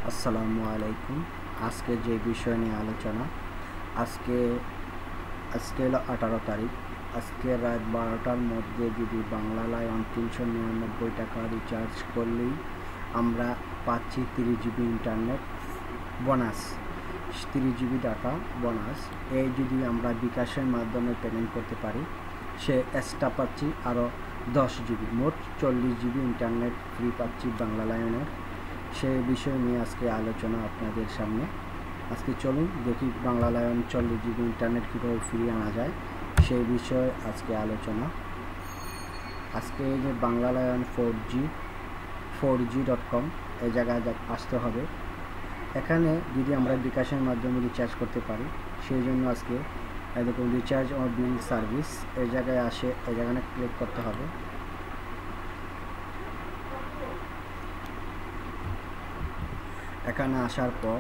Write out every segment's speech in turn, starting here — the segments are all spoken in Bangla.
আসসালামু আলাইকুম। আজকে যে বিষয় নিয়ে আলোচনা, আজকে আজকে হলো 18 তারিখ। আজকে রাত 12টার মধ্যে যদি বাংলা লায়ন 399 টাকা রিচার্জ করলেই আমরা পাচ্ছি 30 GB internet bonus, 30 GB data bonus. এই যদি আমরা বিকাশের মাধ্যমে পেমেন্ট করতে পারি, সে এক্সট্রা পাচ্ছি আরও 10 জিবি, মোট 40 জিবি ইন্টারনেট ফ্রি পাচ্ছি বাংলা লায়নের। সেই বিষয় নিয়ে আজকে আলোচনা আপনাদের সামনে। আজকে চলুন দেখি বাংলা লায়ন 40 জিবি ইন্টারনেট কীভাবে ফিরিয়ে আনা যায়, সেই বিষয়ে আজকে আলোচনা। আজকে এই যে বাংলা লায়ন 4G.com এই জায়গায় আসতে হবে। এখানে যদি আমরা বিকাশের মাধ্যমে রিচার্জ করতে পারি, সেই জন্য আজকে দেখুন রিচার্জ ও বিল সার্ভিস এই জায়গায় আসে, এই জায়গায় ক্লিক করতে হবে। এখানে আসার পর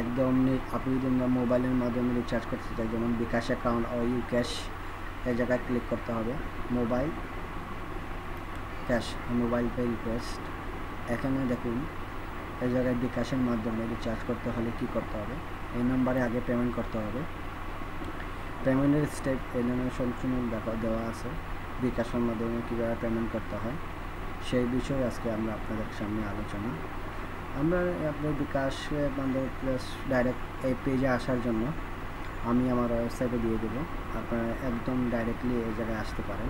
একদম আপনি যদি মোবাইলের মাধ্যমে রিচার্জ করতে চাই, যেমন বিকাশ অ্যাকাউন্ট ও ইউ ক্যাশ, এই জায়গায় ক্লিক করতে হবে। Mobile cash, mobile pay request. এখানে দেখুন এই জায়গায় বিকাশের মাধ্যমে রিচার্জ করতে হলে কি করতে হবে, এই নম্বরে আগে পেমেন্ট করতে হবে। পেমেন্টের স্টেপ এই নামে সম্পূর্ণ দেওয়া আছে, বিকাশের মাধ্যমে কীভাবে পেমেন্ট করতে হয় সেই বিষয়ে আজকে আমরা আপনাদের সামনে আলোচনা। আমরা আপনার বিকাশের মাধ্যমে প্লাস ডাইরেক্ট এই পেজে আসার জন্য আমি আমার ওয়েবসাইটে দিয়ে দেবো, আপনারা একদম ডাইরেক্টলি এই জায়গায় আসতে পারেন।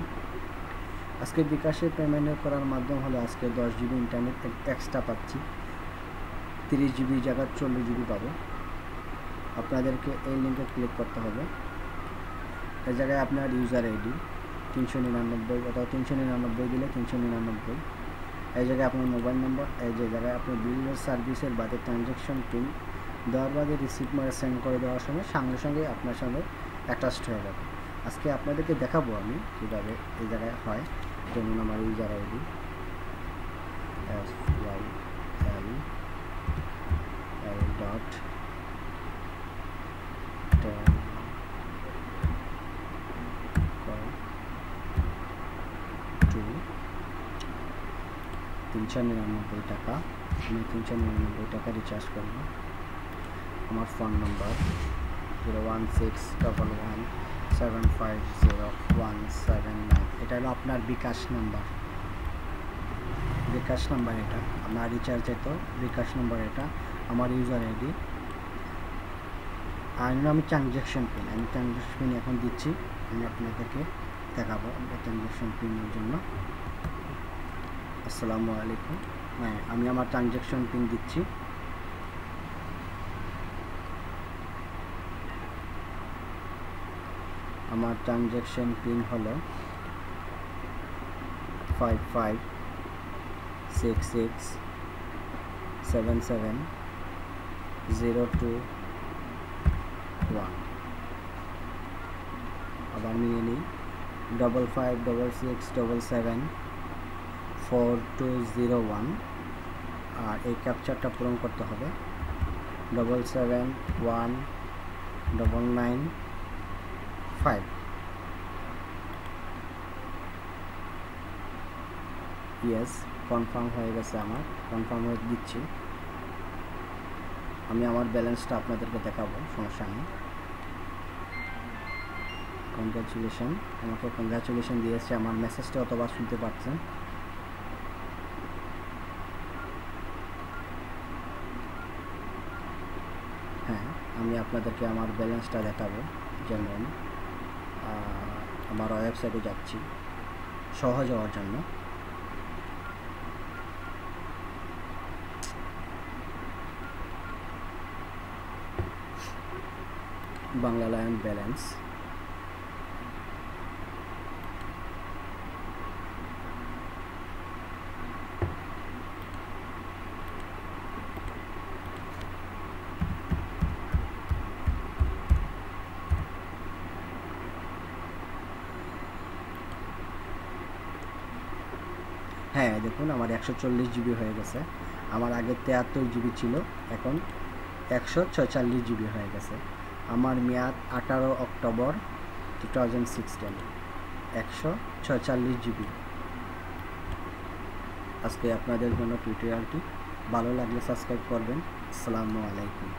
আজকে বিকাশে পেমেন্ট করার মাধ্যম হলো আজকে 10 জিবি ইন্টারনেট এক্সট্রা পাচ্ছি, 30 জিবি জায়গায় 40 জিবি পাবো। আপনাদেরকে এই লিঙ্কে ক্লিক করতে হবে। এই জায়গায় আপনার ইউজার আইডি 399 অথবা 399 দিলে 399, এই জায়গায় আপনার মোবাইল নম্বর, এই যে জায়গায় আপনার বিল সার্ভিসের বাদে ট্রানজ্যাকশন পিন দেওয়ার বাদে রিসিপ্ট মারে সেন্ড করে দেওয়ার সময় সঙ্গে সঙ্গে আপনার সঙ্গে অ্যাটাচড হয়ে যাবে। আজকে আপনাদেরকে দেখাবো আমি কীভাবে এই জায়গায় হয়। যেমন আমার ইউজার আইডি $399 টাকা, আমি 399 টাকা রিচার্জ করব। আমার ফোন নম্বর 01611750179, এটা হলো আপনার বিকাশ নাম্বার। এটা আমার রিচার্জে তো বিকাশ নাম্বার, এটা আমার ইউজার আইডি। আর আমি ট্রানজ্যাকশন পিন, এখন দিচ্ছি, আমি আপনাদেরকে দেখাবো ট্রানজ্যাকশন পিনের জন্য। আসসালামু আলাইকুম। হ্যাঁ, আমি আমার ট্রানজ্যাকশন পিন দিচ্ছি। আমার ট্রানজ্যাকশন পিন হলো 55667702 আবার নিয়ে নিই 5566774201, আর এই ক্যাপচারটা পূরণ করতে হবে 771995। ইয়েস, কনফার্ম হয়ে গেছে, আমার কনফার্ম হয়ে দিচ্ছি। আমি আমার ব্যালেন্সটা আপনাদেরকে দেখাবো, সমস্যা নেই। কংগ্রাচুলেশন, আমাকে কংগ্রাচুলেশন দিয়েছে। আমার মেসেজটা অতবার শুনতে পাচ্ছেন। হ্যাঁ, আমি আপনাদেরকে আমার ব্যালেন্সটা দেখাবো। যেমন আমার ওয়েবসাইটে যাচ্ছি সহজ হওয়ার জন্য। বাংলা লায়ন ব্যালেন্স, হ্যাঁ দেখুন আমার 140 জিবি হয়ে গেছে। আমার আগে 73 জিবি ছিল, এখন 146 জিবি হয়ে গেছে। আমার মেয়াদ 18 অক্টোবর 2016, 146 জিবি। আজকে আপনাদের জন্য টিউটোরিয়ালটি। ভালো লাগলে সাবস্ক্রাইব করবেন। আসসালামু আলাইকুম।